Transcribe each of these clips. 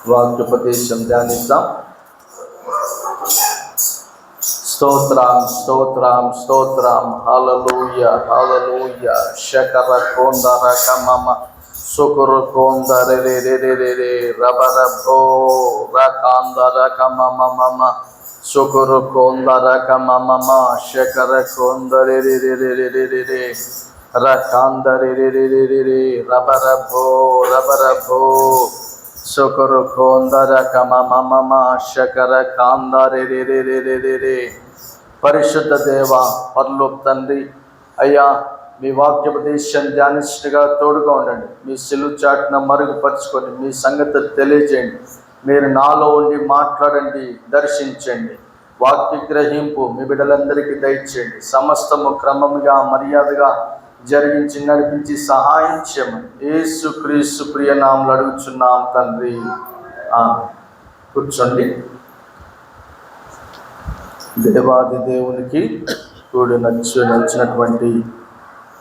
వాక్యోపదేశం ధ్యానిద్దాం. స్తోత్రం స్తోత్రం స్తోత్రం. హల్లెలూయా హల్లెలూయా. శకర కొందర కమమ సుకురు కొందర రే రే రే రే రే రబర భో రకాందర కమమ సుకురు కొందర కమమ శకర కొందర రే రే రే రే రే రే రే రకాందర రే రే రే రే రే రబర భో సుకురు కొందర కమమ శకర కాందర రే రే రే రే రే రే. పరిశుద్ధ దేవ, పరలోక తండ్రి, అయ్యా మీ వాక్యోపదేశం ధ్యానిస్తుగా తోడుగా ఉండండి. మీ సిలువ చాటున మరుగుపరుచుకొని మీ సంగతి తెలియజేయండి. మీరు నాలో ఉండి మాట్లాడండి, దర్శించండి. వాక్య గ్రహింపు మీ బిడ్డలందరికీ దయచేయండి. సమస్తము క్రమముగా మర్యాదగా జరిగించి నడిపించి సహాయం చేయమని యేసు క్రీస్తు ప్రియ నామములో అడుగుచున్నాం తండ్రి. కూర్చోండి. దేవాది దేవునికి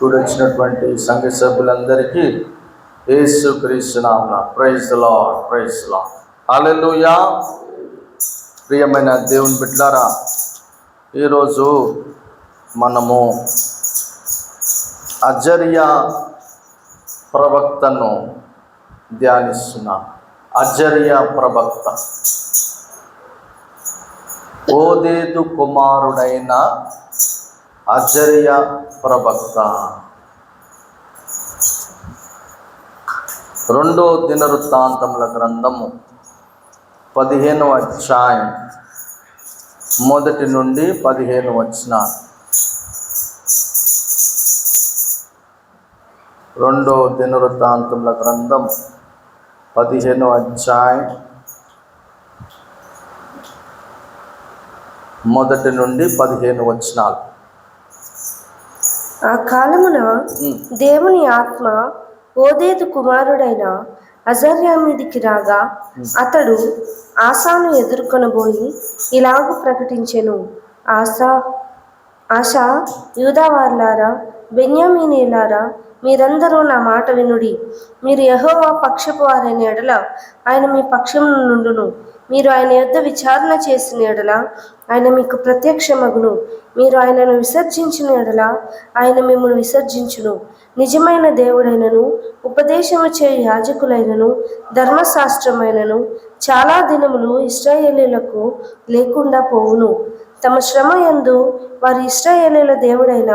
కూడొచ్చినటువంటి సంఘ సభ్యులందరికీ యేసు క్రీస్తు నామమున praise the Lord, praise the Lord. Hallelujah. ప్రియమైన దేవుని బిడ్డలారా, ఈరోజు మనము అజర్యా ప్రవక్తను ధ్యానిస్తున్నాం. అజర్యా ప్రవక్త ఓదేదు కుమారుడైన అజర్యా ప్రవక్త. 2వ దినవృత్తాంతముల గ్రంథము 15వ అధ్యాయం 1 నుండి 15 వచనాలు. 2వ దినవృత్తాంతముల గ్రంథం 15వ అధ్యాయం 1 నుండి 15 వచనాలు. ఆ కాలమున దేవుని ఆత్మ ఓదేదు కుమారుడైన అజర్యా మీదికి రాగా అతడు ఆసాను ఎదుర్కొనబోయి ఇలాగూ ప్రకటించెను. ఆశా యూదావారులారా, బెన్యామీనీయులారా, మీరందరూ నా మాట వినుడి. మీరు యెహోవా పక్షపు వారైన ఎడల ఆయన మీ పక్షమున నుండును. మీరు ఆయన యొద్ద విచారణ చేసిన ఎడల ఆయన మీకు ప్రత్యక్షమగును. మీరు ఆయనను విసర్జించిన ఎడల ఆయన మిమ్మల్ని విసర్జించును. నిజమైన దేవుడైనను ఉపదేశము చేయు యాజకులైనను ధర్మశాస్త్రమైనను చాలా దినములు ఇశ్రాయేలీయులకు లేకుండా పోవును. తమ శ్రమ యందు వారి ఇశ్రాయేలీయుల దేవుడైన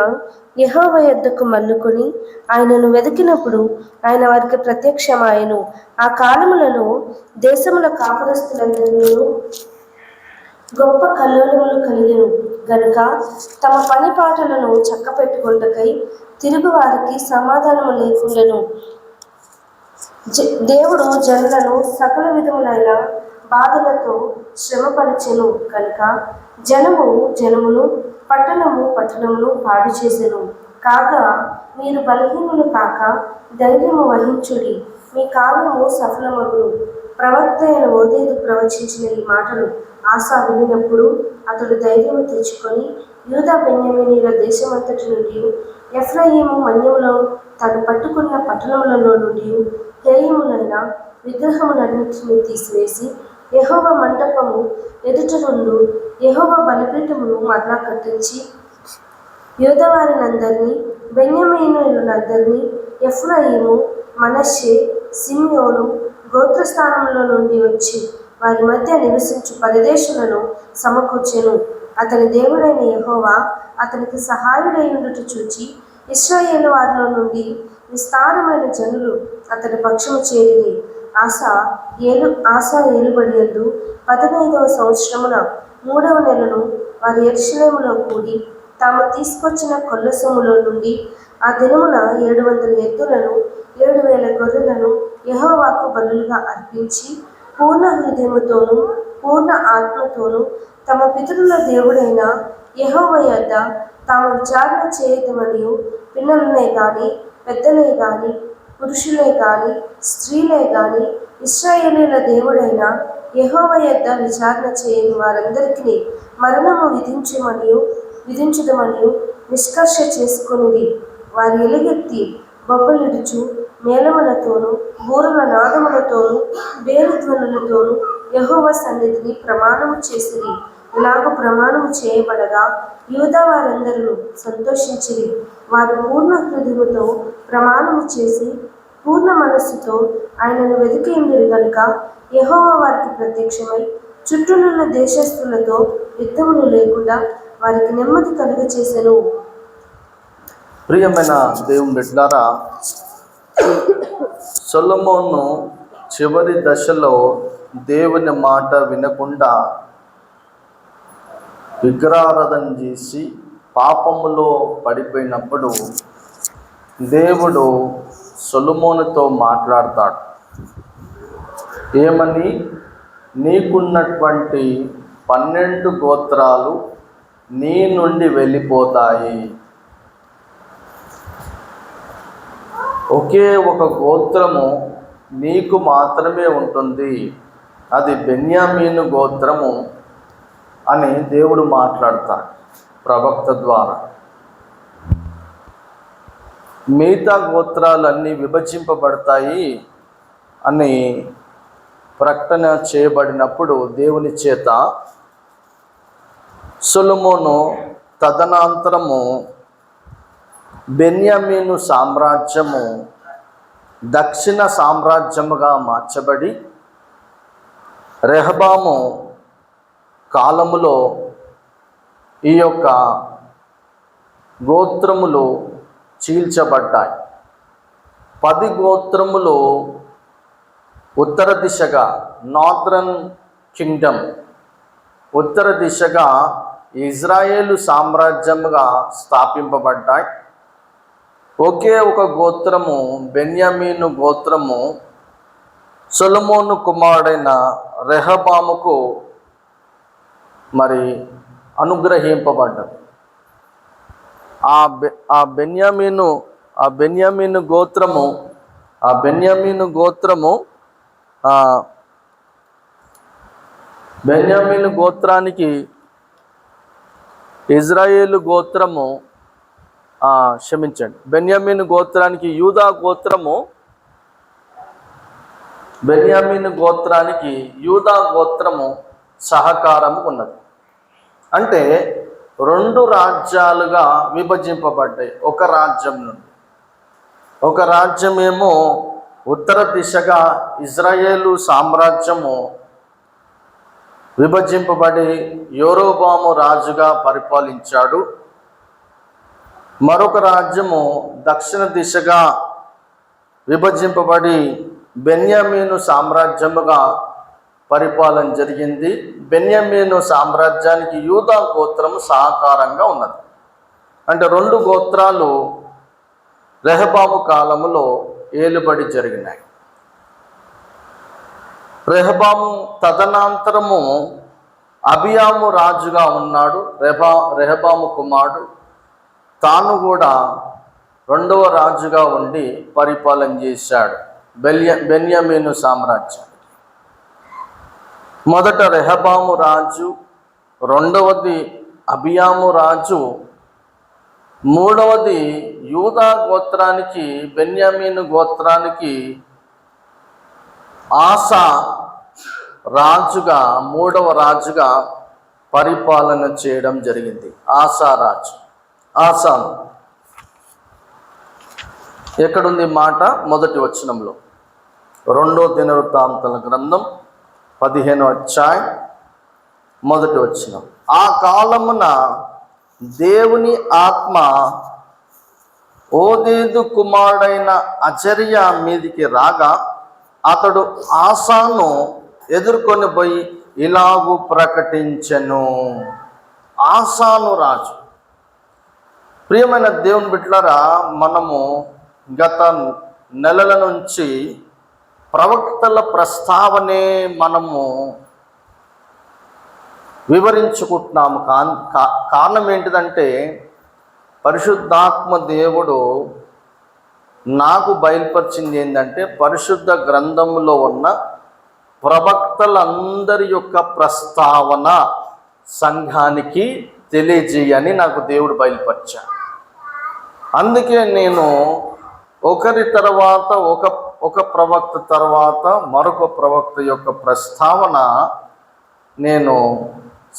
యెహోవా యొద్దకు మల్లుకొని ఆయనను వెదికినప్పుడు ఆయన వారికి ప్రత్యక్షమాయెను. ఆ కాలములలో దేశముల కాపురస్తులందరూ గొప్ప కల్లోలములు కలిగెను గనుక తమ పని పాటలను చక్కపెట్టుకొనుటకై తిరుగు వారికి సమాధానము లేకుండెను. దేవుడు జనులను సకల విధములైన బాధలతో శ్రమపరిచెను కనుక జనమును పట్టణమును పాడు చేసెను. కాగా మీరు బలహీనులు కాక ధైర్యము వహించుడి, మీ కార్యము సఫలమగును. ప్రవక్త అయిన ఓదేదు ప్రవచించిన ఈ మాటలు ఆసా వినినప్పుడు అతడు ధైర్యము తెచ్చుకొని యూదా బెన్యామీనీయుల దేశమంతటి నుండి ఎఫ్రాయిము మన్యములో తాను పట్టుకున్న పట్టణములలో నుండి హేయములైన విగ్రహములన్నింటినీ తీసివేసి యెహోవా మంటపము ఎదుట నుండు యెహోవా బలిపీఠమును మరలా కట్టించి యూదావారినందరినీ బెన్యామీనీయులందరినీ ఎఫ్రాయిము, మనష్షే, సిమ్యోను గోత్రస్థానముల నుండి వచ్చి వారి మధ్య నివసించు పరదేశులను సమకూర్చెను. అతని దేవుడైన యెహోవా అతనికి సహాయుడైయుండుట చూచి ఇశ్రాయేలు వారిలో నుండి విస్తారమైన జనులు అతని పక్షము చేరిరి. ఆసా ఏలుబడియందు 15వ సంవత్సరమున 3వ నెలను వారి యెరూషలేములో కూడి తాము తీసుకొచ్చిన కొల్ల సొమ్ములో నుండి ఆ దినమున 700 ఎద్దులను 7,000 గొర్రెలను యెహోవాకు బలులుగా అర్పించి పూర్ణ హృదయముతోనూ పూర్ణ ఆత్మతోనూ తమ పితరుల దేవుడైన యెహోవా యొద్ద తాము విచారణ చేయదమనియు పిల్లలనే గాని పెద్దలే గాని పురుషులే గాని స్త్రీలే గాని ఇశ్రాయేలీయుల దేవుడైన యెహోవా యొద్ద విచారణ చేయని వారందరికీ మరణము విధించుదమనియు నిష్కర్ష చేసుకొనిది. వారి ఎలుగెత్తి బొబ్బలిడుచు మేళములతోనూ బూరల నాదములతోనూ బేరుధ్వనులతోనూ యెహోవా సన్నిధిని ప్రమాణము చేసిరి. ఇలాగూ ప్రమాణము చేయబడగా యూదా వారందరూ సంతోషించిరి. వారు పూర్ణ హృదయముతో ప్రమాణము చేసి పూర్ణ మనస్సుతో ఆయనను వెతికిండిరి గనుక యెహోవా వారికి ప్రత్యక్షమై చుట్టూనున్న దేశస్థులతో యుద్ధములు లేకుండా వారికి నెమ్మది కలుగచేసెను. ప్రియమైన దేవుని బిడ్డలారా, సొలొమోను చివరి దశలో దేవుని మాట వినకుండా విగ్రహారాధన చేసి పాపములో పడిపోయినప్పుడు దేవుడు సొలొమోనుతో మాట్లాడతాడు. ఏమని? నీకున్నటువంటి 12 గోత్రాలు నీ నుండి వెళ్ళిపోతాయి. ఒకే ఒక గోత్రము నీకు మాత్రమే ఉంటుంది, అది బెన్యామీను గోత్రము అని దేవుడు మాట్లాడతాడు ప్రవక్త ద్వారా. మిగతా గోత్రాలన్నీ విభజింపబడతాయి అని ప్రకటన చేయబడినప్పుడు దేవుని చేత సొలొమోను తదనంతరము బెన్యామీను సామ్రాజ్యము దక్షిణ సామ్రాజ్యముగా మార్చబడి రెహబాము కాలములో ఈ యొక్క గోత్రములు చీల్చబడ్డాయి. 10 గోత్రములు ఉత్తర దిశగా, నార్దర్న్ కింగ్డమ్ ఉత్తర దిశగా ఇజ్రాయేలు సామ్రాజ్యముగా స్థాపింపబడ్డాయి. ఒకే ఒక గోత్రము బెన్యామీను గోత్రము సొలొమోను కుమారుడైన రెహబాముకు మరి అనుగ్రహింపబడ్డది. ఆ బెన్యామీను గోత్రానికి ఇజ్రాయేలు గోత్రము బెన్యామీను గోత్రానికి యూదా గోత్రము, బెన్యామీను గోత్రానికి యూదా గోత్రము సహకారము ఉన్నది. అంటే 2 రాజ్యాలుగా విభజింపబడ్డాయి. ఒక రాజ్యం నుండి ఒక రాజ్యమేమో ఉత్తర దిశగా ఇజ్రాయేలు సామ్రాజ్యము విభజింపబడి యెరోబాము రాజుగా పరిపాలించాడు. మరొక రాజ్యము దక్షిణ దిశగా విభజింపబడి బెన్యామీను సామ్రాజ్యముగా పరిపాలన జరిగింది. బెన్యామీను సామ్రాజ్యానికి యూదా గోత్రము సహకారంగా ఉన్నది. అంటే 2 గోత్రాలు రెహబాము కాలములో ఏలుబడి జరిగినాయి. రెహబాము తదనంతరము అబియాము రాజుగా ఉన్నాడు. రెహబాము కుమారుడు తాను కూడా 2వ రాజుగా ఉండి పరిపాలన చేశాడు బెన్యామీను సామ్రాజ్యానికి. మొదట రెహబాము రాజు, 2వది అబియాము రాజు, 3వది యూదా గోత్రానికి బెన్యామీను గోత్రానికి ఆసా రాజుగా 3వ రాజుగా పరిపాలన చేయడం జరిగింది. ఆసాను ఎక్కడుంది మాట? మొదటి వచనంలో, 2వ దినవృత్తాంతాల గ్రంథం 15వ అధ్యాయం మొదటి వచనం. ఆ కాలమున దేవుని ఆత్మ ఓదేదు కుమారుడైన అజర్యా మీదికి రాగా అతడు ఆసాను ఎదుర్కొని పోయి ఇలాగూ ప్రకటించెను. ఆసాను రాజు. ప్రియమైన దేవుని బిడ్డలారా, మనము గత నెలల నుంచి ప్రవక్తల ప్రస్తావనే మనము వివరించుకుంటున్నాము. కారణం ఏంటిదంటే, పరిశుద్ధాత్మ దేవుడు నాకు బయలుపరిచింది ఏంటంటే, పరిశుద్ధ గ్రంథంలో ఉన్న ప్రవక్తలందరి యొక్క ప్రస్తావన సంఘానికి తెలియజేయని నాకు దేవుడు బయలుపరిచాడు. అందుకే నేను ఒకరి తర్వాత ఒక ప్రవక్త తర్వాత మరొక ప్రవక్త యొక్క ప్రస్తావన నేను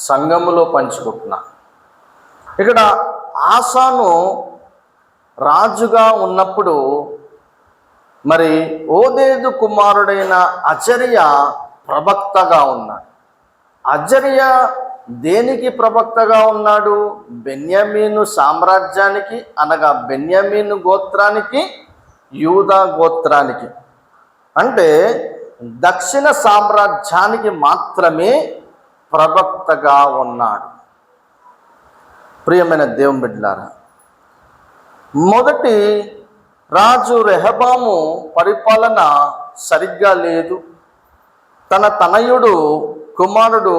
సంఘములో పంచుకుంటున్నా. ఇక్కడ ఆసాను రాజుగా ఉన్నప్పుడు మరి ఓదేదు కుమారుడైన అజర్యా ప్రవక్తగా ఉన్నాడు. అజర్యా దేనికి ప్రవక్తగా ఉన్నాడు? బెన్యామీను సామ్రాజ్యానికి, అనగా బెన్యామీను గోత్రానికి, యూదా గోత్రానికి, అంటే దక్షిణ సామ్రాజ్యానికి మాత్రమే ప్రవక్తగా ఉన్నాడు. ప్రియమైన దేవుని బిడ్డలారా, మొదటి రాజు రెహబాము పరిపాలన సరిగ్గా లేదు. తన తనయుడు కుమారుడు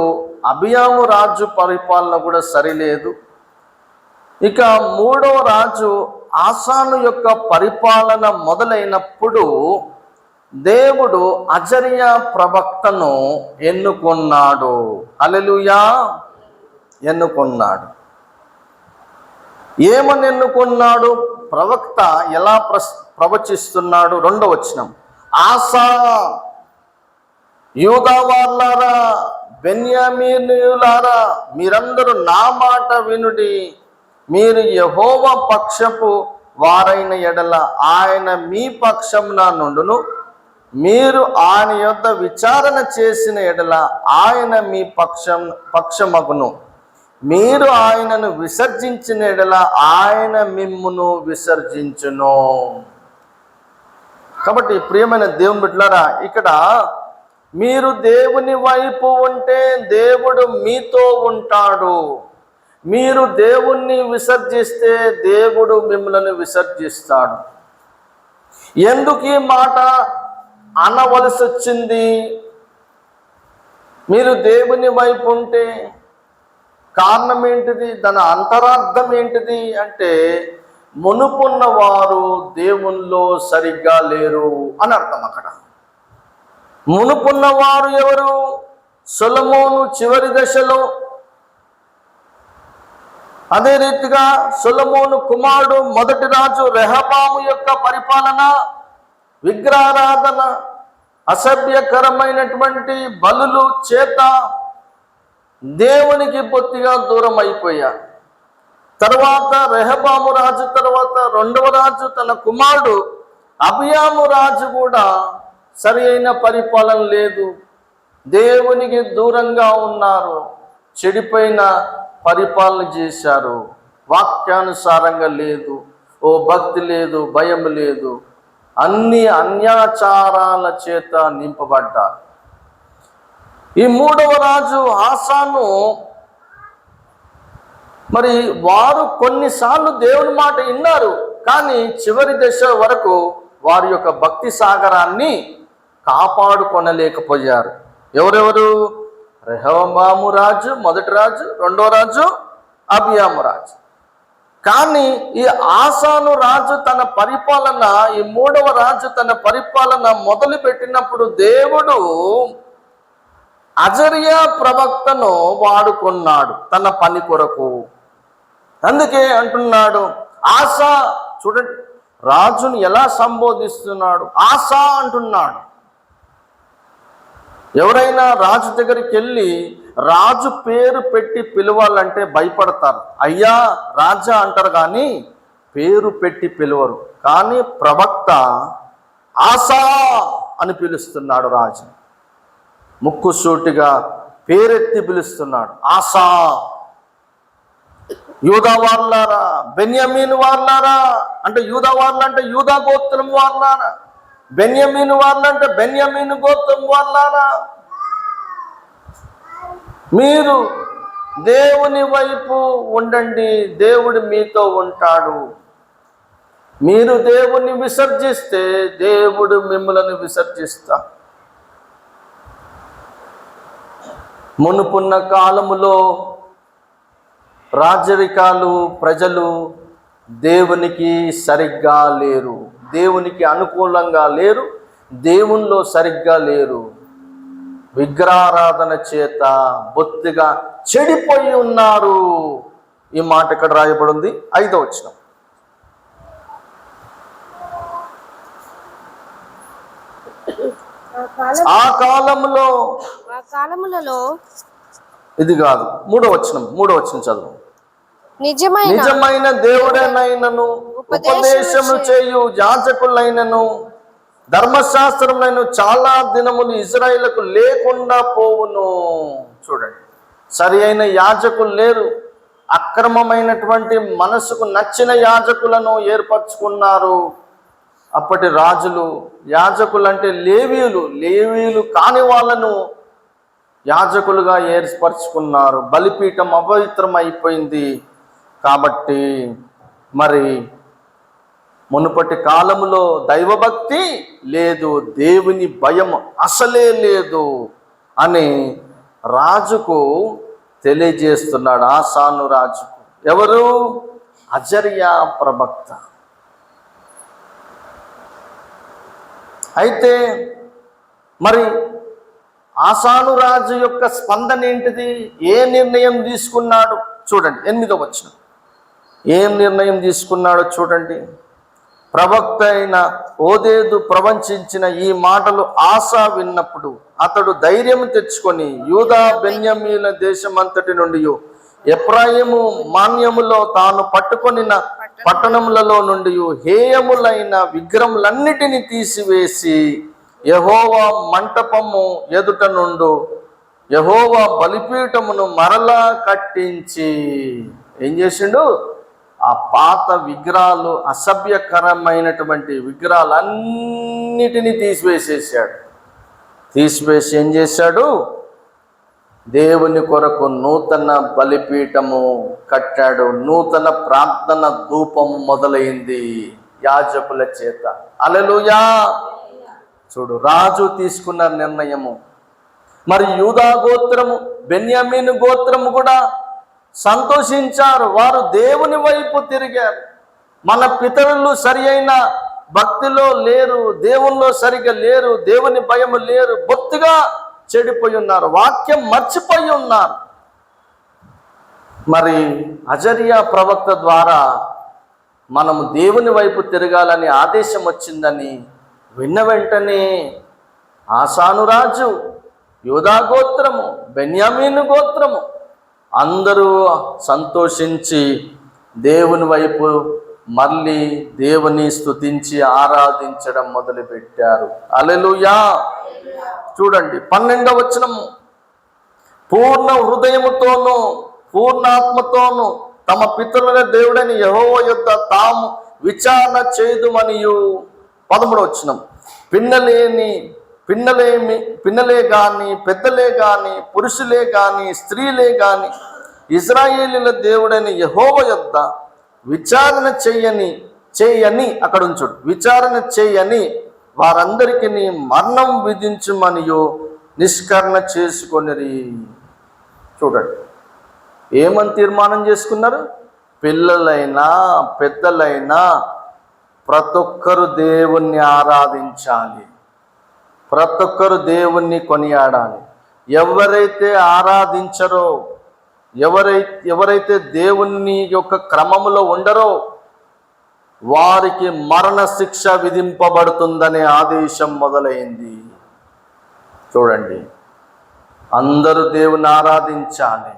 అబియాము రాజు పరిపాలన కూడా సరిలేదు. ఇక మూడవ రాజు ఆసాను యొక్క పరిపాలన మొదలైనప్పుడు దేవుడు అజర్యా ప్రవక్తను ఎన్నుకున్నాడు. హల్లెలూయా, ఎన్నుకున్నాడు. ఏమని ఎన్నుకున్నాడు? ప్రవక్త ఎలా ప్రవచిస్తున్నాడు? 2వ వచనం, ఆసా, యూదా వార్లారా, బెన్యామీనీయులారా, మీరందరూ నా మాట వినుడి. మీరు యెహోవా పక్షపు వారైన ఎడల ఆయన మీ పక్షమున నుండును. మీరు ఆయన యొద్ద విచారణ చేసిన ఎడల ఆయన మీ పక్షమగును. మీరు ఆయనను విసర్జించిన ఎడల ఆయన మిమ్మును విసర్జించును. కాబట్టి ప్రియమైన దేవుని బిడ్డలారా, ఇక్కడ మీరు దేవుని వైపు ఉంటే దేవుడు మీతో ఉంటాడు. మీరు దేవుణ్ణి విసర్జిస్తే దేవుడు మిమ్మల్ని విసర్జిస్తాడు. ఎందుకు ఈ మాట అనవలసి వచ్చింది? మీరు దేవుని వైపు ఉంటే కారణం ఏంటిది? దాని అంతరార్థం ఏంటిది అంటే, మునుపున్న వారు దేవునిలో సరిగ్గా లేరు అని అర్థం. అక్కడ మునుపున్న వారు ఎవరు? సొలొమోను చివరి దశలో, అదే రీతిగా సొలొమోను కుమారుడు మొదటి రాజు రెహబాము యొక్క పరిపాలన, విగ్రహారాధన, అసభ్యకరమైనటువంటి బలులు చేత దేవునికి బొత్తిగా దూరం అయిపోయారు. తర్వాత రెహబాము రాజు తర్వాత 2వ రాజు తన కుమారుడు అబియాము రాజు కూడా సరి అయిన పరిపాలన లేదు, దేవునికి దూరంగా ఉన్నారు, చెడిపోయిన పరిపాలన చేశారు, వాక్యానుసారంగా లేదు, ఓ భక్తి లేదు, భయం లేదు, అన్ని అన్యాచారాల చేత నింపబడ్డారు. ఈ 3వ రాజు ఆసాను, మరి వారు కొన్నిసార్లు దేవుని మాట విన్నారు, కానీ చివరి దశ వరకు వారి యొక్క భక్తి సాగరాన్ని కాపాడుకొనలేకపోయారు. ఎవరెవరు? రెహబాము రాజు మొదటి రాజు, 2వ రాజు అబియాము రాజు. కానీ ఈ ఆసాను రాజు తన పరిపాలన, ఈ 3వ రాజు తన పరిపాలన మొదలు పెట్టినప్పుడు దేవుడు అజర్యా ప్రవక్తను వాడుకున్నాడు తన పని కొరకు. అందుకే అంటున్నాడు, ఆసా, చూడండి రాజును ఎలా సంబోధిస్తున్నాడు, ఆసా అంటున్నాడు. ఎవరైనా రాజు దగ్గరికి వెళ్ళి రాజు పేరు పెట్టి పిలవాలంటే భయపడతారు. అయ్యా రాజా అంటారు, కానీ పేరు పెట్టి పిలవరు. కానీ ప్రవక్త ఆసా అని పిలుస్తున్నాడు. రాజు ముక్కుసూటిగా పేరెత్తి పిలుస్తున్నాడు, ఆసా. యూదా వార్లారా, బెన్యామీను వార్లారా, అంటే యూదా వార్లు అంటే యూదా గోత్రం వార్లారా, బెన్యామీను వార్లు అంటే బెన్యామీను గోత్రం వార్లారా, మీరు దేవుని వైపు ఉండండి, దేవుడు మీతో ఉంటాడు. మీరు దేవుని విసర్జిస్తే దేవుడు మిమ్మల్ని విసర్జిస్తా. మునుపున్న కాలములో రాజరికాలు, ప్రజలు దేవునికి సరిగ్గా లేరు, దేవునికి అనుకూలంగా లేరు, దేవునిలో సరిగ్గా లేరు, విగ్రహారాధన చేత బొత్తిగా చెడిపోయి ఉన్నారు. ఈ మాట ఇక్కడ రాయబడి ఉంది, 5వ వచనం. ఆ కాలములో ఆ కాలములలో ఇది కాదు, మూడో వచనం చదువు. నిజమైన నిజమైన దేవుడనైనను ఉపదేశము చేయు యాజకులైనను ధర్మశాస్త్రములైన చాలా దినములు ఇజ్రాయేలుకు లేకుండా పోవును. చూడండి, సరి అయిన యాజకులు లేరు. అక్రమమైనటువంటి మనసుకు నచ్చిన యాజకులను ఏర్పరచుకున్నారు అప్పటి రాజులు. యాజకులు అంటే లేవీయులు కాని వాళ్ళను యాజకులుగా ఏర్పరచుకున్నారు. బలిపీఠం అపవిత్రం అయిపోయింది కాబట్టి మరి మునుపటి కాలములో దైవభక్తి లేదు, దేవుని భయం అసలే లేదు అని రాజుకు తెలియజేస్తున్నాడు. ఆసాను రాజుకు. ఎవరు? అజర్యా ప్రవక్త. అయితే మరి ఆసాను రాజు యొక్క స్పందన ఏంటిది? ఏ నిర్ణయం తీసుకున్నాడు చూడండి. 8వ వచనం. ఏం నిర్ణయం తీసుకున్నాడో చూడండి. ప్రవక్త అయిన ఓదేదు ప్రవచించిన ఈ మాటలు ఆసా విన్నప్పుడు అతడు ధైర్యం తెచ్చుకొని యూదా బెన్యామీల దేశమంతటి నుండి ఎఫ్రాయిము మాన్యములో తాను పట్టుకొనిన పట్టణములలో నుండి హేయములైన విగ్రహములన్నిటినీ తీసివేసి యెహోవా మంటపము ఎదుట నుండు యెహోవా బలిపీఠమును మరలా కట్టించి ఏం చేసిండు? ఆ పాత విగ్రహాలు, అసభ్యకరమైనటువంటి విగ్రహాలన్నిటినీ తీసివేసేసాడు. తీసివేసి ఏం చేశాడు? దేవుని కొరకు నూతన బలిపీఠము కట్టాడు. నూతన ప్రార్థన ధూపము మొదలైంది యాజకుల చేత. హల్లెలూయా. చూడు, రాజు తీసుకున్న నిర్ణయము. మరి యూదా గోత్రము, బెన్యామీను గోత్రము కూడా సంతోషించారు. వారు దేవుని వైపు తిరిగారు. మన పితరులు సరి అయిన భక్తిలో లేరు, దేవుల్లో సరిగా లేరు, దేవుని భయము లేరు, బొత్తిగా చెడిపోయి ఉన్నారు, వాక్యం మర్చిపోయి ఉన్నారు. మరి అజర్యా ప్రవక్త ద్వారా మనము దేవుని వైపు తిరగాలని ఆదేశం వచ్చిందని విన్న వెంటనే ఆసాను రాజు, యూదా గోత్రము, బెన్యామీను గోత్రము అందరూ సంతోషించి దేవుని వైపు మళ్ళీ దేవుని స్తుతించి ఆరాధించడం మొదలుపెట్టారు. హల్లెలూయా. చూడండి 12వ వచనము. పూర్ణ హృదయముతోనూ పూర్ణాత్మతోనూ తమ పితరుల దేవుడైన యెహోవా యొద్ద తాము విచారణ చేయుదుమనియు. 13వ వచనం. పిన్నలే గాని, పెద్దలే గాని, పురుషులే గాని, స్త్రీలే గాని ఇశ్రాయేలీయుల దేవుడైన యెహోవా యొద్ద విచారణ చేయని అక్కడ ఉంచుడు. విచారణ చేయని వారందరికీ మరణం విధించుమనియు నిష్కరణ చేసుకొనిరి. చూడండి, ఏమని తీర్మానం చేసుకున్నారు? పిల్లలైనా పెద్దలైనా ప్రతి ఒక్కరు దేవుణ్ణి ఆరాధించాలి, ప్రతి ఒక్కరు దేవుణ్ణి కొనియాడాలి. ఎవరైతే ఆరాధించరో, ఎవరైతే దేవుని యొక్క క్రమములో ఉండరో వారికి మరణ శిక్ష విధింపబడుతుందనే ఆదేశం మొదలైంది. చూడండి, అందరూ దేవుని ఆరాధించాలి,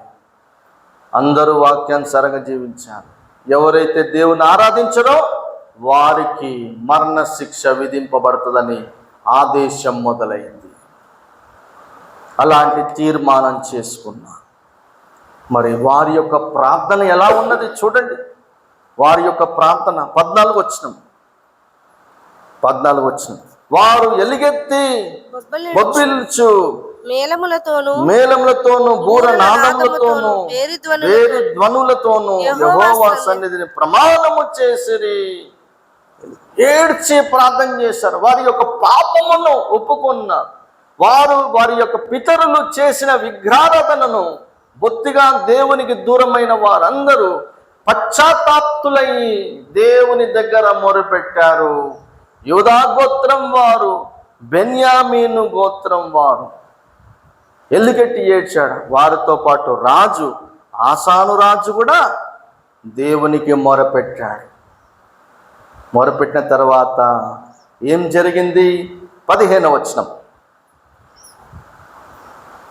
అందరూ వాక్యానుసారంగా జీవించాలి. ఎవరైతే దేవుని ఆరాధించరో వారికి మరణ శిక్ష విధింపబడుతుందని ఆదేశం మొదలైంది. అలాంటి తీర్మానం చేసుకున్నా. మరి వారి యొక్క ప్రార్థన ఎలా ఉన్నది చూడండి. వారి యొక్క ప్రార్థన 14వ వచనం. వారు ఎలుగెత్తి బొబ్బిల్చు మేళములతోను బూరనాదములతోను వేరు ధ్వనులతోను యెహోవా సన్నిధిని ప్రమాణము చేసిరి. ఏడ్చి ప్రార్థన చేశారు. వారి యొక్క పాపమును ఒప్పుకున్నారు. వారి యొక్క పితరులు చేసిన విగ్రహారాధనను బొత్తిగా దేవునికి దూరమైన వారందరూ పశ్చాత్తాప్తులై దేవుని దగ్గర మొరపెట్టారు. యూదా గోత్రం వారు, బెన్యామీను గోత్రం వారు ఎలుగెట్టి ఏడ్చాడు. వారితో పాటు రాజు, ఆసాను రాజు కూడా దేవునికి మొరపెట్టాడు. మొరపెట్టిన తర్వాత ఏం జరిగింది? 15వ వచనం.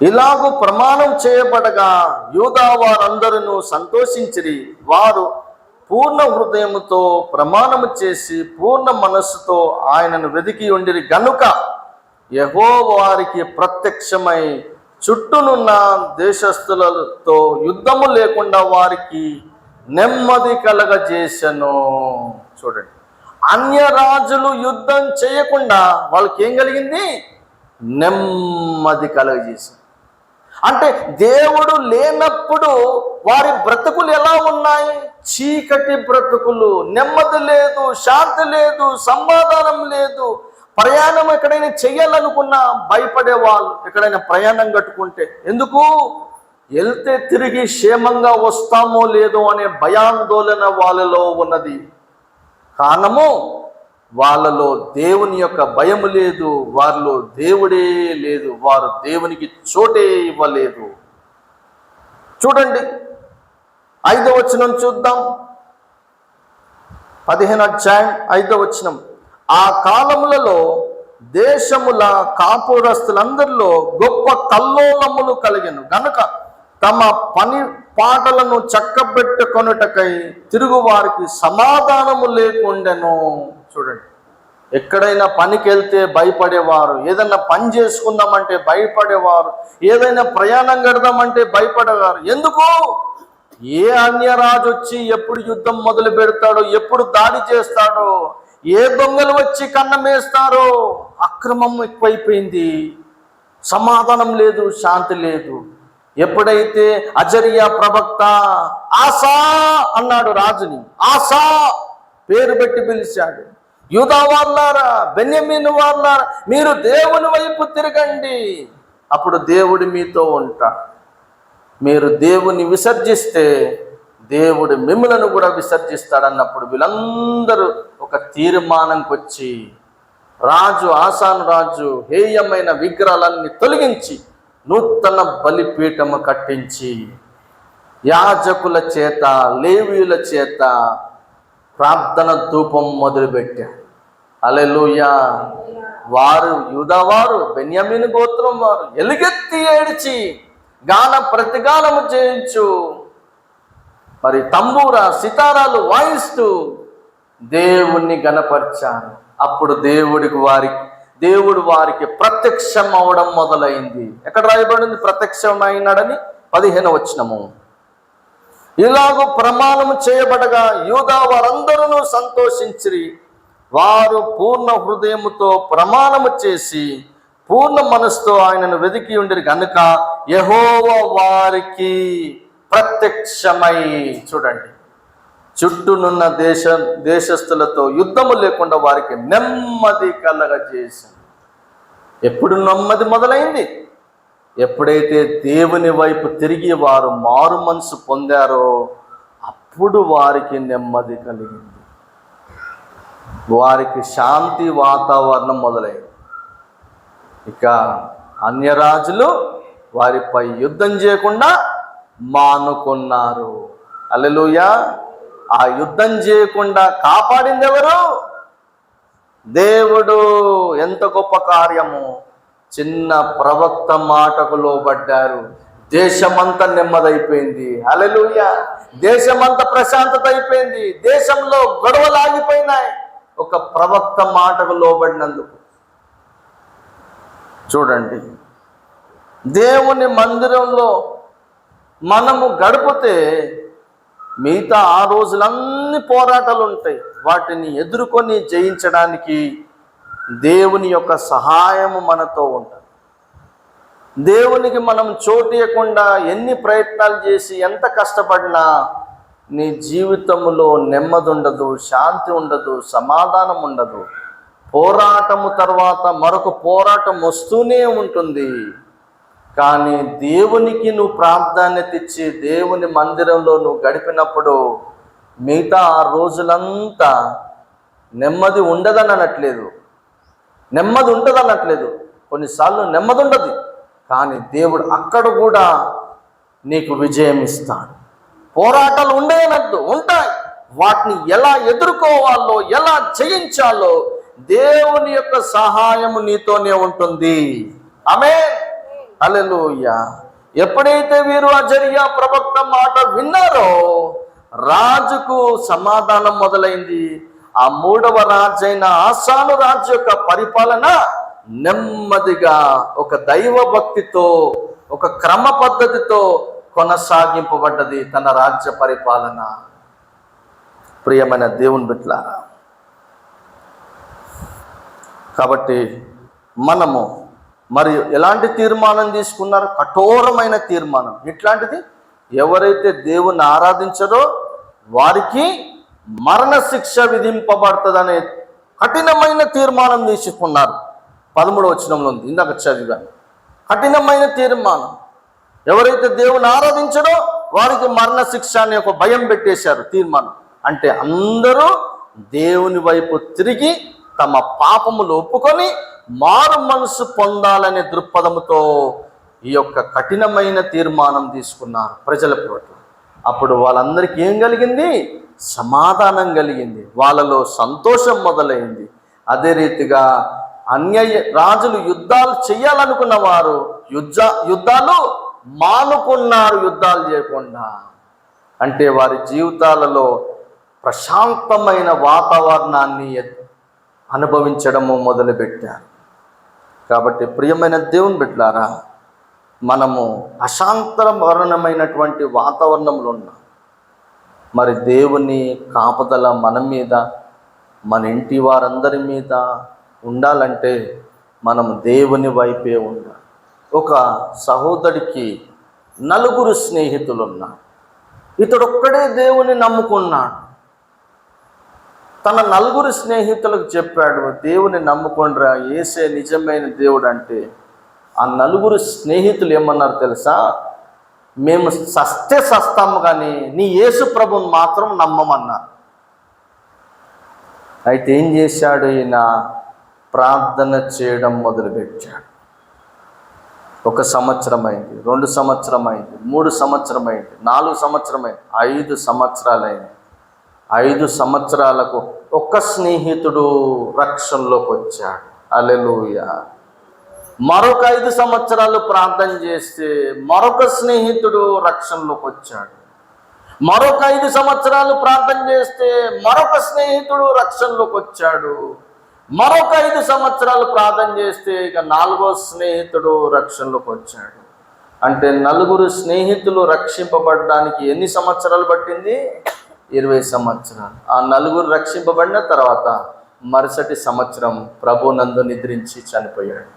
ఇలాగూ ప్రమాణం చేయబడగా యూదా వారందరూ సంతోషించిరి. వారు పూర్ణ హృదయముతో ప్రమాణము చేసి పూర్ణ మనస్సుతో ఆయనను వెదికి ఉండిరి గనుక యెహోవా వారికి ప్రత్యక్షమై చుట్టూనున్న దేశస్థులతో యుద్ధము లేకుండా వారికి నెమ్మది కలగజేసెను. చూడండి, అన్య రాజులు యుద్ధం చేయకుండా వాళ్ళకి ఏం కలిగింది? నెమ్మది కలగజేసి. అంటే దేవుడు లేనప్పుడు వారి బ్రతుకులు ఎలా ఉన్నాయి? చీకటి బ్రతుకులు, నెమ్మది లేదు, శాంతి లేదు, సమాధానం లేదు. ప్రయాణం ఎక్కడైనా చెయ్యాలనుకున్నా భయపడేవాళ్ళు. ఎక్కడైనా ప్రయాణం కట్టుకుంటే ఎందుకు వెళ్తే తిరిగి క్షేమంగా వస్తామో లేదో అనే భయాందోళన వాళ్ళలో ఉన్నది. కారణము వాళ్ళలో దేవుని యొక్క భయము లేదు, వారిలో దేవుడే లేదు, వారు దేవునికి చోటే ఇవ్వలేదు. చూడండి 5వ వచనం చూద్దాం. 15వ అధ్యాయం 5వ వచనం. ఆ కాలములలో దేశముల కాపురస్తులందరిలో గొప్ప కల్లోలములు కలిగెను గనుక తమ పని పాటలను చక్కబెట్టుకొనుటకై తిరుగు వారికి సమాధానము లేకుండెను. చూడండి, ఎక్కడైనా పనికి వెళ్తే భయపడేవారు, ఏదైనా పని చేసుకుందామంటే భయపడేవారు, ఏదైనా ప్రయాణం కడదామంటే భయపడేవారు. ఎందుకు? ఏ అన్యరాజు వచ్చి ఎప్పుడు యుద్ధం మొదలు పెడతాడో, ఎప్పుడు దాడి చేస్తాడో, ఏ దొంగలు వచ్చి కన్నమేస్తారో. అక్రమం ఎక్కువైపోయింది, సమాధానం లేదు, శాంతి లేదు. ఎప్పుడైతే అజరియా ప్రవక్త ఆసా అన్నాడు రాజుని, ఆసా పేరు పెట్టి పిలిచాడు, యూదా వాళ్ళారా, బెన్యమీను వాళ్ళారా, మీరు దేవుని వైపు తిరగండి, అప్పుడు దేవుడు మీతో ఉంటాడు. మీరు దేవుని విసర్జిస్తే దేవుడు మిమ్మలను కూడా విసర్జిస్తాడన్నప్పుడు వీళ్ళందరూ ఒక తీర్మానంకి వచ్చి రాజు ఆసాను రాజు హేయమైన విగ్రహాలన్నీ తొలగించి నూతన బలిపీఠము కట్టించి యాజకుల చేత లేవీయుల చేత ప్రార్థన ధూపం మొదలుపెట్టారు. హల్లెలూయా. వారు యూదావారు, బెన్యామీను గోత్రం వారు ఎలుగెత్తి ఏడ్చి గాన ప్రతిగానము చేయించు మరి తంబూర సితారాలు వాయిస్తూ దేవుణ్ణి గణపరిచారు. అప్పుడు దేవుడు వారికి ప్రత్యక్షం అవడం మొదలైంది. ఎక్కడ రాయబడింది ప్రత్యక్షమైనాడని? 15వ వచనము. ఇలాగూ ప్రమాణము చేయబడగా యూదా వారందరూ సంతోషించిరి. వారు పూర్ణ హృదయముతో ప్రమాణము చేసి పూర్ణ మనసుతో ఆయనను వెదికి ఉండిరి గనుక యెహోవా వారికి ప్రత్యక్షమై. చూడండి, చుట్టూనున్న దేశస్థులతో యుద్ధము లేకుండా వారికి నెమ్మది కలగజేసింది. ఎప్పుడు నెమ్మది మొదలైంది? ఎప్పుడైతే దేవుని వైపు తిరిగి వారు మారు మనసు పొందారో అప్పుడు వారికి నెమ్మది కలిగింది, వారికి శాంతి వాతావరణం మొదలైంది. ఇక అన్యరాజులు వారిపై యుద్ధం చేయకుండా మానుకున్నారు. హల్లెలూయా. ఆ యుద్ధం చేయకుండా కాపాడింది ఎవరు? దేవుడు. ఎంత గొప్ప కార్యము! చిన్న ప్రవక్త మాటకు లోబడ్డారు, దేశమంతా నెమ్మదైపోయింది. హల్లెలూయా. దేశమంతా ప్రశాంతత అయిపోయింది, దేశంలో గొడవలు ఆగిపోయినాయి ఒక ప్రవక్త మాటకు లోబడినందుకు. చూడండి, దేవుని మందిరంలో మనము గడిపితే మిగతా ఆ రోజులన్నీ పోరాటాలు ఉంటాయి. వాటిని ఎదుర్కొని జయించడానికి దేవుని యొక్క సహాయము మనతో ఉంటుంది. దేవునికి మనం చోటు ఇవ్వకుండా ఎన్ని ప్రయత్నాలు చేసి ఎంత కష్టపడినా నీ జీవితంలో నెమ్మది ఉండదు, శాంతి ఉండదు, సమాధానం ఉండదు. పోరాటము తర్వాత మరొక పోరాటం వస్తూనే ఉంటుంది. కానీ దేవునికి నువ్వు ప్రాధాన్యత ఇచ్చి దేవుని మందిరంలో నువ్వు గడిపినప్పుడు మిగతా ఆ రోజులంతా నెమ్మది ఉండదనట్లేదు, నెమ్మది ఉంటుందనట్లేదు. కొన్నిసార్లు నెమ్మది ఉండదు, కానీ దేవుడు అక్కడ కూడా నీకు విజయం ఇస్తాడు. పోరాటాలు ఉండేనద్దు, ఉంటాయి. వాటిని ఎలా ఎదుర్కోవాలో, ఎలా జయించాలో దేవుని యొక్క సహాయము నీతోనే ఉంటుంది. ఆమేన్. హల్లెలూయా. ఎప్పుడైతే వీరు అజర్యా ప్రవక్త మాట విన్నారో రాజుకు సమాధానం మొదలైంది. ఆ మూడవ రాజైన ఆసాను రాజు యొక్క పరిపాలన నెమ్మదిగా ఒక దైవ భక్తితో, ఒక క్రమ పద్ధతితో కొనసాగింపబడ్డది తన రాజ్య పరిపాలన. ప్రియమైన దేవుని బిడ్డలారా, కాబట్టి మనము మరి ఎలాంటి తీర్మానం తీసుకున్నారు? కఠోరమైన తీర్మానం. ఇట్లాంటిది ఎవరైతే దేవుని ఆరాధించరో వారికి మరణశిక్ష విధింపబడుతుందనే కఠినమైన తీర్మానం తీసుకున్నారు. 13వ వచనంలో ఉంది, ఇందాక చదివాను. కఠినమైన తీర్మానం. ఎవరైతే దేవుని ఆరాధించరో వారికి మరణశిక్ష అనే ఒక భయం పెట్టేశారు తీర్మానం. అంటే అందరూ దేవుని వైపు తిరిగి తమ పాపములు ఒప్పుకొని మారు మనసు పొందాలనే దృక్పథంతో ఈ యొక్క కఠినమైన తీర్మానం తీసుకున్నారు ప్రజల పట్ల. అప్పుడు వాళ్ళందరికీ ఏం కలిగింది? సమాధానం కలిగింది, వాళ్ళలో సంతోషం మొదలైంది. అదే రీతిగా రాజులు యుద్ధాలు చేయాలనుకున్న వారు యుద్ధాలు మానుకున్నారు, యుద్ధాలు చేయకుండా. అంటే వారి జీవితాలలో ప్రశాంతమైన వాతావరణాన్ని అనుభవించడము మొదలుపెట్టారు. కాబట్టి ప్రియమైన దేవుని బిడ్డలారా, మనము అశాంతవర్ణమైనటువంటి వాతావరణంలో ఉన్నాం. మరి దేవుని కాపుదల మన మీద, మన ఇంటి వారందరి మీద ఉండాలంటే మనము దేవుని వైపే ఉండాలి. ఒక సహోదరికి 4 స్నేహితులు ఉన్నారు. ఇతడొక్కడే దేవుని నమ్ముకున్నాడు. తన 4 స్నేహితులకు చెప్పాడు, దేవుని నమ్ముకొండ్రా, యేసే నిజమైన దేవుడు. అంటే ఆ 4 స్నేహితులు ఏమన్నారు తెలుసా? మేము సస్తే సస్తాము కానీ నీ యేసు ప్రభుని మాత్రం నమ్మమన్నారు. అయితే ఏం చేశాడు ఈయన? ప్రార్థన చేయడం మొదలుపెట్టాడు. 1 సంవత్సరం అయింది, 2 సంవత్సరం అయింది, 3 సంవత్సరం అయింది, 4 సంవత్సరం అయింది, 5 సంవత్సరాలు అయింది. 5 సంవత్సరాలకు ఒక స్నేహితుడు రక్షణలోకి వచ్చాడు. హల్లెలూయా. మరొక 5 సంవత్సరాలు ప్రార్థన చేస్తే మరొక స్నేహితుడు రక్షణలోకి వచ్చాడు. మరొక 5 సంవత్సరాలు ప్రార్థన చేస్తే మరొక స్నేహితుడు రక్షణలోకి వచ్చాడు. మరొక 5 సంవత్సరాలు ప్రార్థన చేస్తే ఇక 4వ స్నేహితుడు రక్షణలోకి వచ్చాడు. అంటే 4 స్నేహితులు రక్షింపబడడానికి ఎన్ని సంవత్సరాలు పట్టింది? 20 సంవత్సరాలు. ఆ 4 రక్షింపబడిన తర్వాత మరుసటి సంవత్సరం ప్రభునందు నిద్రించి చనిపోయాడు.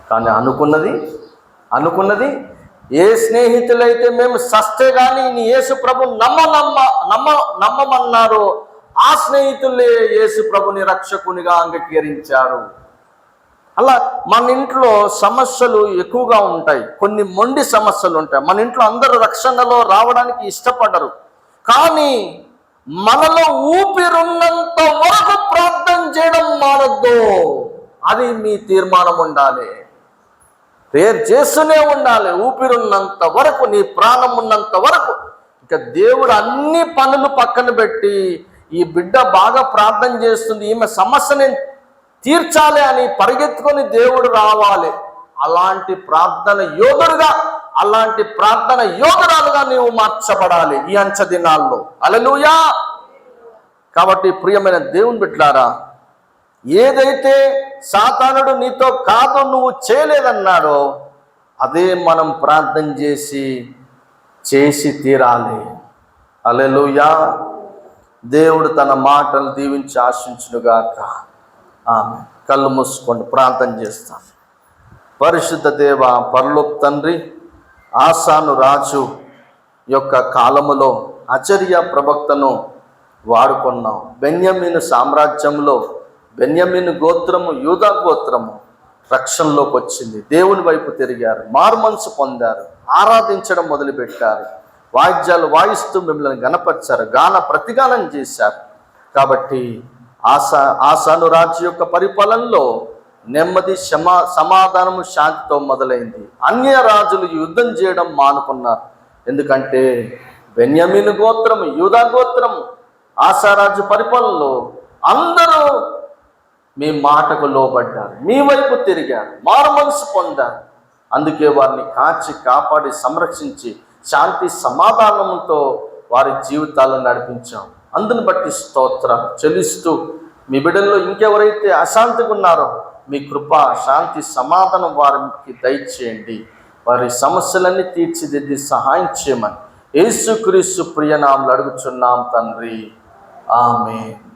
కానీ అనుకున్నది ఏ స్నేహితులైతే మేము సస్తే కానీ నీ యేసు ప్రభు నమ్మమన్నారో ఆ స్నేహితులే యేసు ప్రభుని రక్షకునిగా అంగీకరించారు. అలా మన ఇంట్లో సమస్యలు ఎక్కువగా ఉంటాయి, కొన్ని మొండి సమస్యలు ఉంటాయి. మన ఇంట్లో అందరూ రక్షణలో రావడానికి ఇష్టపడరు. కానీ మనలో ఊపిరున్నంత వరకు ప్రార్థన చేయడం మానద్దు. అది మీ తీర్మానం ఉండాలి. ప్రేయర్ చేస్తూనే ఉండాలి ఊపిరున్నంత వరకు, నీ ప్రాణం ఉన్నంత వరకు. ఇక దేవుడు అన్ని పనులు పక్కన పెట్టి ఈ బిడ్డ బాగా ప్రార్థన చేస్తుంది, ఈమె సమస్యని తీర్చాలి అని పరిగెత్తుకొని దేవుడు రావాలి. అలాంటి ప్రార్థన యోధుడుగా, అలాంటి ప్రార్థన యోధురాలుగా నీవు మార్చబడాలి ఈ అంచె దినాల్లో. హల్లెలూయా. కాబట్టి ప్రియమైన దేవుని బిడ్డలారా, ఏదైతే సాతానుడు నీతో కాదు నువ్వు చేయలేదన్నాడో అదే మనం ప్రార్థన చేసి తీరాలి. హల్లెలూయా. దేవుడు తన మాటలు దీవించి ఆశించునుగాక. ఆమె కళ్ళు మూసుకోండి, ప్రార్థన చేస్తాం. పరిశుద్ధ దేవ, పరలోక తండ్రి, ఆసాను రాజు యొక్క కాలములో అజర్యా ప్రవక్తను వాడుకున్నాం. బెన్యామీను సామ్రాజ్యంలో బెన్యామీను గోత్రము, యూదా గోత్రము రక్షణలోకి వచ్చింది. దేవుని వైపు తిరిగారు, మారుమనసు పొందారు, ఆరాధించడం మొదలుపెట్టారు, వాయిద్యాలు వాయిస్తూ మిమ్మల్ని గణపరిచారు, గాన ప్రతిగానం చేశారు. కాబట్టి ఆసాను రాజు యొక్క పరిపాలనలో నెమ్మది, సమాధానము, శాంతితో మొదలైంది. అన్య రాజులు యుద్ధం చేయడం మానుకున్నారు. ఎందుకంటే బెన్యామీను గోత్రము, యూదా గోత్రము, ఆసారాజు పరిపాలనలో అందరూ మీ మాటకు లోబడ్డారు, మీ వైపు తిరిగారు, మారు మనసు పొందారు. అందుకే వారిని కాచి కాపాడి సంరక్షించి శాంతి సమాధానంతో వారి జీవితాలను నడిపించాం. అందుని బట్టి స్తోత్రం చెల్లిస్తూ మీ బిడ్డల్లో ఇంకెవరైతే అశాంతిగా ఉన్నారో మీ కృప, శాంతి, సమాధానం వారికి దయచేయండి. వారి సమస్యలన్నీ తీర్చిదిద్ది సహాయం చేయమని యేసుక్రీస్తు ప్రియనామములో అడుగుచున్నాం తండ్రి. ఆమేన్.